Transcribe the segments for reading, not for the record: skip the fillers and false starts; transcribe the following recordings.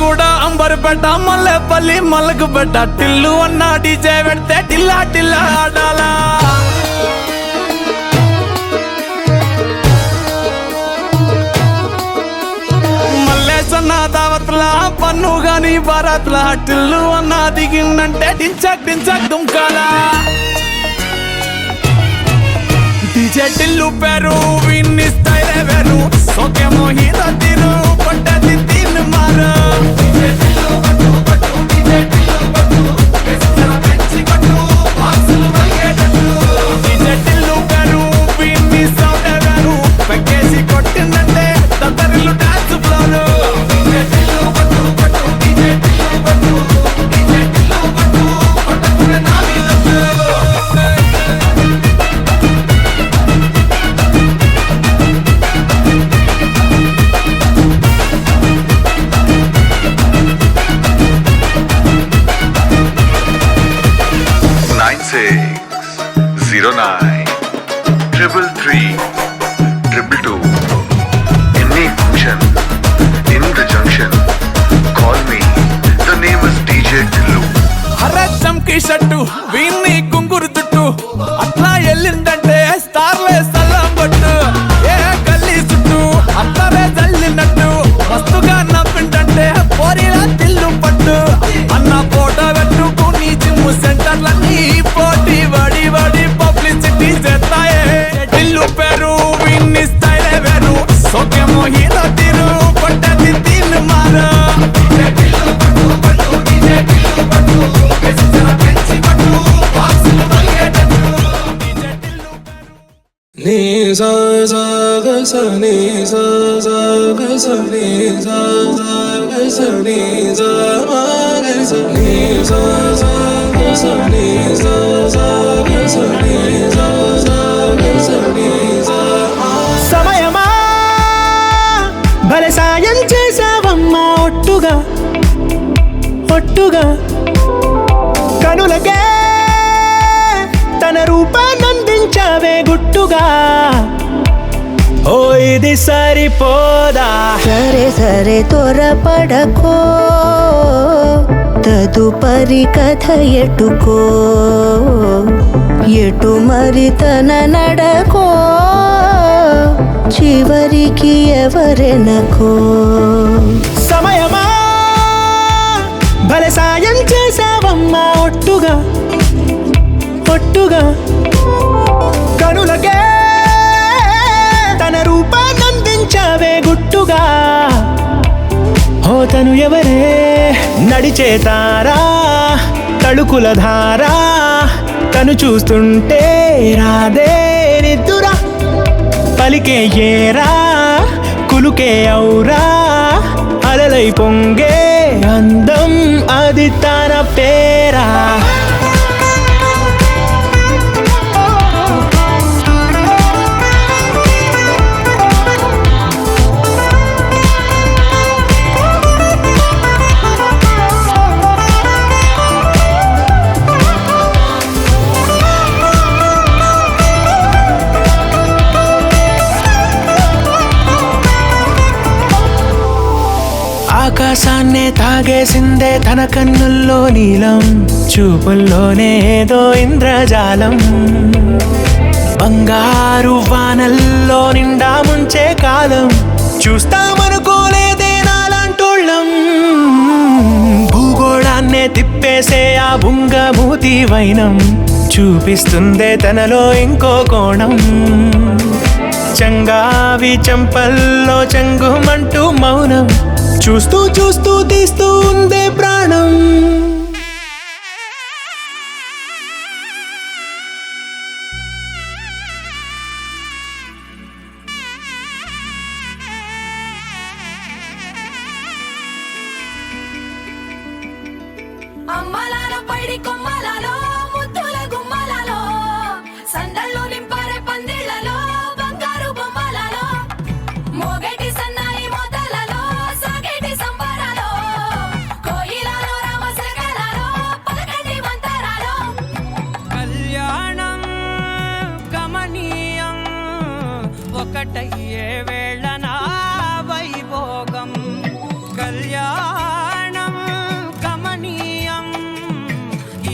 కూడా అంబర్పేట మల్లెపల్లి మల్లకుపేట టిల్లు అన్న డీజే పెడితే టిల్లా టిల్లా ఆడాలా మల్లేసన్న దావత్ల పన్ను గాని భారత్ల టిల్లు అన్న దిగిందంటే డించక్ డించక్ దుంకాలా డీజే టిల్లు పేరు విన్ని స్టైలే వేరు సోకేమో హీరో తీరు పట్టది తీన్ మారు డీజే టిల్లు పట్టు పట్టు డీజే టిల్లు పట్టు వెచ్చన పెంచి పట్టు బాక్సులు మల్గేటట్టు డీజే టిల్లు పేరు విన్ని సౌండ్ వేరు పెక్కేసి కొట్టిందంటే తత్తరిల్లు డాన్స్ ఫ్లోర్ డీజే టిల్లు పట్టు పట్టు డీజే టిల్లు పట్టు డీజే టిల్లు పట్టు పట్టుకునే నా మీద షట్టు వీన్ని కుంగురు చుట్టూ అట్లా ఎల్లిందంటే స్టార్లే సల్లం పట్టు ఏ గల్లీ చుట్టూ అట్లనే జల్లినట్టు మస్తుగా నవ్విందంటే పోరిలా తిల్లు పట్టు అన్న ఫోటో పెట్టుకుని జిమ్ సెంటర్లన్నీ పోటీ వడి వడి పబ్లిసిటీ చేస్తాయే టిల్లు పేరు వీన్ని స్టైలే వేరు సోకేమో హీరో తీరు పట్టది తీన్ మారు ni sa sa ga sa ni sa sa ga sa ni sa sa ga sa ni sa ma ga sa ni sa sa ga sa ni sa sa ga sa ni sa sa ga sa ni sa సమయమా భలే సాయం చేసావమ్మా ఒట్టుగా ఒట్టుగా కనులకే తన రూపాన్నందించావే గుట్టుగా ఓ ఇది సరిపోదా సరే సరే త్వరపడకో తదుపరి కథ ఎటుకో ఎటు మరి తన నడకో చివరికి ఎవరెనకో సమయమా భలే సాయం చేసావమ్మా ఒట్టుగా ఒట్టుగా కనులకే తన రూపాన్నందించావే గుట్టుగా ఓ తను ఎవరే నడిచే తారా తళుకుల ధారా తను చూస్తుంటే రాదే నిద్దురా పలికే ఏరా కులుకే ఔరా అలలై పొంగే అందం అది తన పేరా ఆకాశాన్నే తాగేసిందే తన కన్నుల్లో నీలం చూపుల్లోనే ఏదో ఇంద్రజాలం బంగారు వానల్లో నిండా ముంచే కాలం చూస్తామనుకోలేదే నాలాంటోళ్ళం భూగోళాన్నే తిప్పేసే ఆ బుంగమూతి వైనం చూపిస్తుందే తనలో ఇంకో కోణం చంగావి చంపల్లో చంగుమంటూ మౌనం చూస్తూ చూస్తూ తీస్తూ ఉందే ప్రాణం పైడి కొమ్మలలో ముద్దుల గుమ్మలలో సందళ్ళు నింపారే పందిళ్లలో బంగారు బొమ్మలలో మోగేటి సన్నాయి మోతలలో సాగేటి సంబరాలో కోయిలలో రామసగలలో పలకటి మంతరాలో కళ్యాణం గమనీయం ఒకటయ్యే వేళనా వైభోగం కళ్యాణం గమనీయం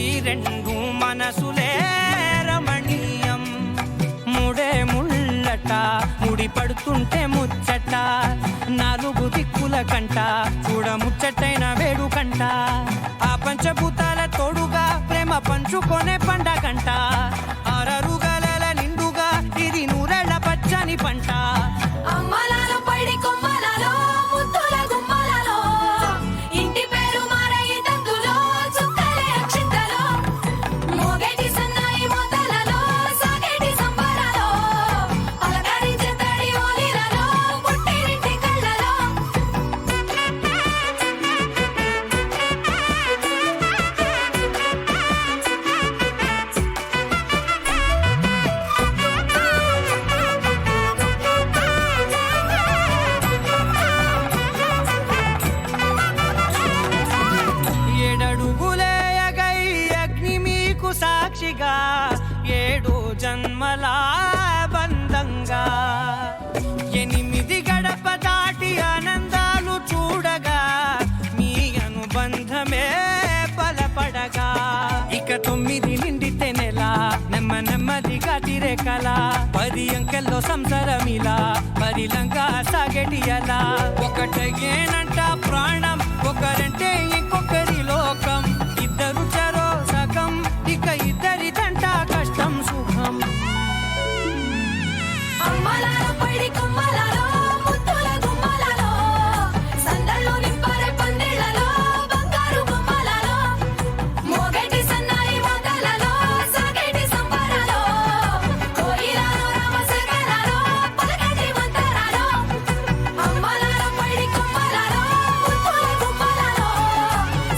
ఈ రెండు మనసులే రమణీయం ముడే ముళ్ళట ముడి పడుతుంటే ముచ్చట నాలుగు దిక్కుల కంట చూడ ముచ్చటైన వేడుకంట ఆ పంచభూతాల తోడుగా ప్రేమ పంచుకొనే పండగంట ఆరరుగల నిండుగా ఇది నూరెళ్ళ పచ్చని పంట అమ్మలాలో పైడి కొమ్మలలో ముద్దుల గుమ్మలలో ఇంటి పేరు మారయి తందులో చుక్కలే అక్షింతలో మోగేటి సన్నాయి మోతలలో సాగేటి సంబరాలో పలకరించే తడి ఓలిలలో పుట్టినింటి కళ్ళలో ఏడడుగులేయగై అగ్ని మీకు సాక్షిగా ఏడు జన్మల బంధంగా ఎనిమిది గడప దాటి ఆనందాలు చూడగా మీ అనుబంధమే బలపడగా ఇక 9 నిండితే నెల నెమ్మదిగా తిరే కల 10 అంకెల్లో సంసారమిలా పరిలంగా సాగేటి అలా ఒకటేనంట ప్రాణం ఒకరంటే ఇంకొకరి లోకం ఇద్దరు చరో సగం ఇక ఇద్దరిదంట కష్టం సుఖం అమ్మలాలో పైడి కొమ్మలలో ముద్దుల గుమ్మలలో సందళ్ళు నింపారే పందిళ్లలో బంగారు బొమ్మలలో మోగేటి సన్నాయి మోతలలో సాగేటి సంబరాలో కోయిలలో రామసగలలో పలకటి మంతరాలో అమ్మలాలో పైడి కొమ్మలలో ముద్దుల గుమ్మలలో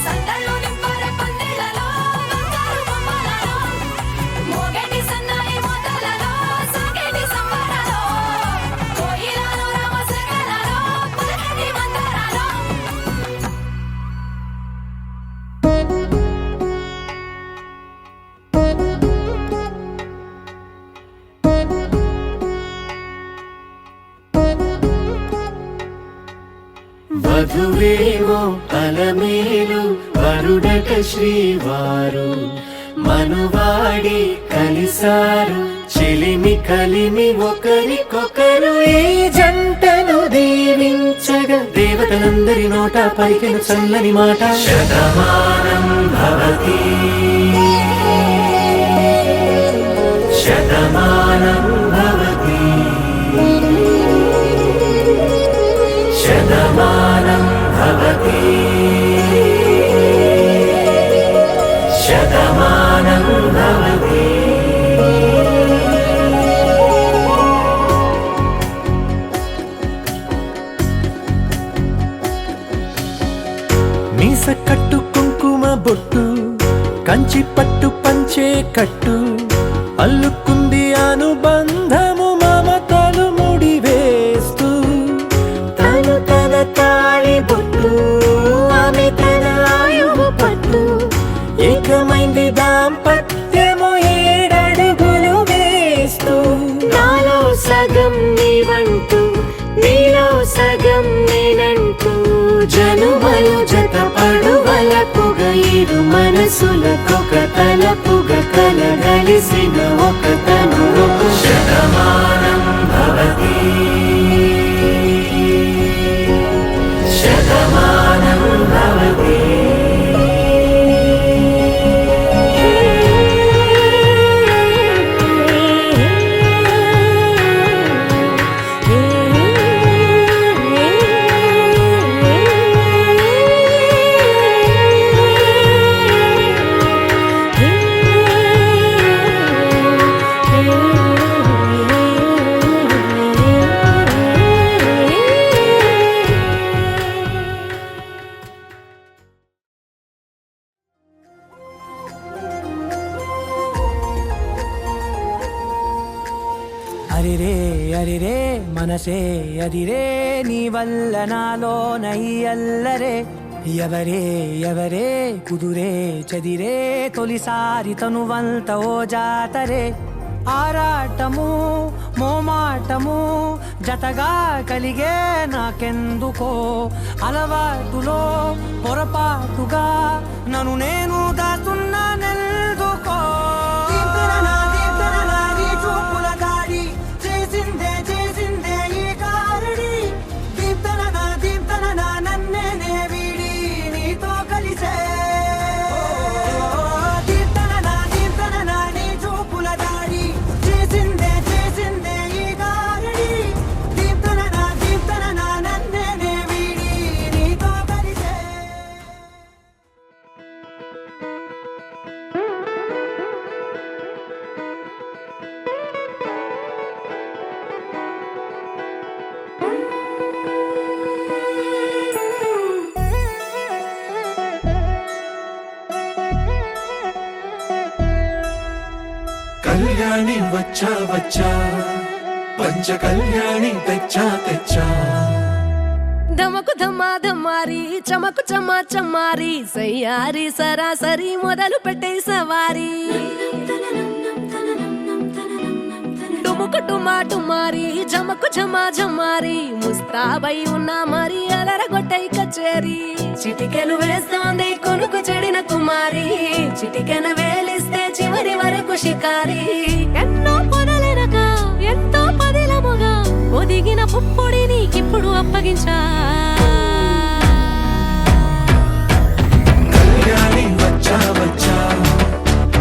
సందళ్ళు నింపారే పందిళ్లలో బంగారు బొమ్మలలో మోగేటి సన్నాయి మోతలలో సాగేటి సంబరాలో కోయిలలో రామసగలలో పలకటి మంతరాలో వధువేవో అలమేలు వరుడట శ్రీవారు మనువాడి కలిసారు చెలిమి కలిమి ఒకరికొకరు ఈ జంటను దీవించగా దేవతలందరి నోట పలికిన చల్లని మాట శతమానం భవతి శతమానం భవతి శతమానం భవతి శతమానం భవతి మీస కట్టు కుంకుమ బొట్టు కంచి పట్టు పంచే కట్టు అల్లుకుంది అనుబంధము మమతలు ముడివేస్తూ తను తన తాళి బొట్టు ఆమె తన ఆయువు పట్టు ఏకమైంది దాంపత్యము 7 అడుగులు వేస్తూ నాలో సగం నీవంటూ నీలో సగం నేనంటూ జనుమలు జత పడువలపుగ ఇరు మనసులకొక తలపుగ కలగలిసిన ఒక తను శతమానం భవతి శతమానం భవతి అరరిరే మనసే అదిరే నీ వల్ల నాలో నయ్యల్లరే ఎవరే ఎవరే కుదురే చదిరే తొలిసారి తనువంత ఓ జాతరే ఆరాటము మోమాటము జతగా కలిగే నాకెందుకో అలవాటులో పొరపాటుగా నన్ను నేను దాస్తున్నా నెల్దుకో చూపుల దాడి చేసిందే చేసిందే ఈ కారడి దీప్తన నన్నే వీడి నీతో కలిసే దీప్తన నీ చూపుల దాడి చేసిందే చేసిందే ఈ కారడి దీప్తన నన్నే వీడి నీతో కలిసే కళ్యాణి వచ్చా వచ్చా పంచ కళ్యాణి తెచ్చా తెచ్చా ధమకు ధమ్మా ధమ్మారి చమకు చమ్మా చమ్మారి సయ్యారి సరాసరి మొదలు పెట్టే సవారి డుముకు టుమా టుమారి జమకు ఝమా ఝమారి ముస్తాబై ఉన్నా మరి అలరగొట్టై కచేరి చిటికెను వేస్తోంది కొనుకు చెడిన కుమారి చిటికెను వేలిస్తే చివరి వరకు షికారి ఎన్నో పొదలెనక ఎంతో పదిలముగా ఒదిగిన పుప్పొడి నీకిప్పుడు అప్పగించా కళ్యాణి వచ్చా వచ్చా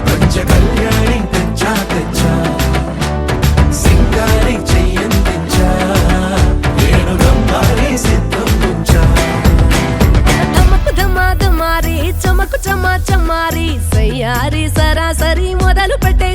పంచ కళ్యాణి తెచ్చా తెచ్చా సింగారి చెయ్యందించా నేను గమ్మారి సిద్ధం ఉంచా ధమకు ధమ్మా ధమారి చమకు చమ్మా చమ్మారి సయ్యారి సరాసరి మొదలు పెట్టే